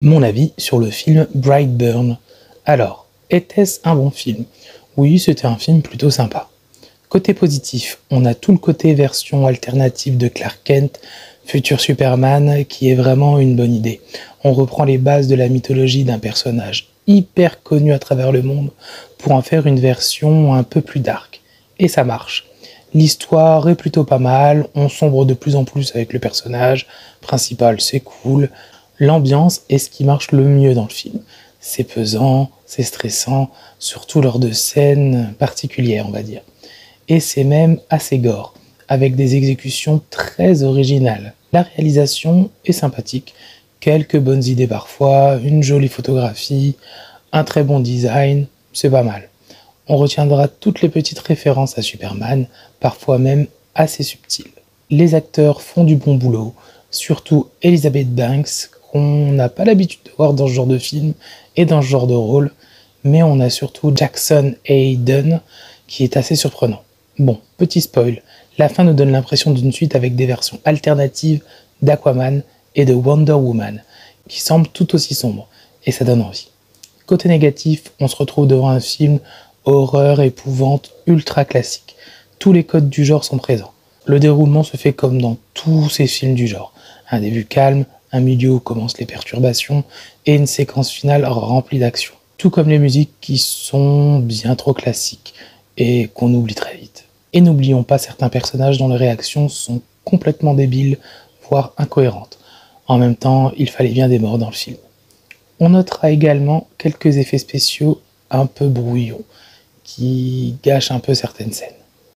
Mon avis sur le film Brightburn. Alors, était-ce un bon film? Oui, c'était un film plutôt sympa. Côté positif, on a tout le côté version alternative de Clark Kent, futur Superman, qui est vraiment une bonne idée. On reprend les bases de la mythologie d'un personnage hyper connu à travers le monde pour en faire une version un peu plus dark. Et ça marche. L'histoire est plutôt pas mal, on sombre de plus en plus avec le personnage principal, c'est cool. L'ambiance est ce qui marche le mieux dans le film. C'est pesant, c'est stressant, surtout lors de scènes particulières, on va dire. Et c'est même assez gore, avec des exécutions très originales. La réalisation est sympathique, quelques bonnes idées parfois, une jolie photographie, un très bon design, c'est pas mal. On retiendra toutes les petites références à Superman, parfois même assez subtiles. Les acteurs font du bon boulot, surtout Elizabeth Banks, qu'on n'a pas l'habitude de voir dans ce genre de film et dans ce genre de rôle, mais on a surtout Jackson Hayden, qui est assez surprenant. Bon, petit spoil, la fin nous donne l'impression d'une suite avec des versions alternatives d'Aquaman et de Wonder Woman, qui semblent tout aussi sombres, et ça donne envie. Côté négatif, on se retrouve devant un film horreur, épouvante, ultra classique. Tous les codes du genre sont présents. Le déroulement se fait comme dans tous ces films du genre. Un début calme, un milieu où commencent les perturbations, et une séquence finale remplie d'action. Tout comme les musiques qui sont bien trop classiques, et qu'on oublie très vite. Et n'oublions pas certains personnages dont les réactions sont complètement débiles, voire incohérentes. En même temps, il fallait bien des morts dans le film. On notera également quelques effets spéciaux un peu brouillons, qui gâchent un peu certaines scènes.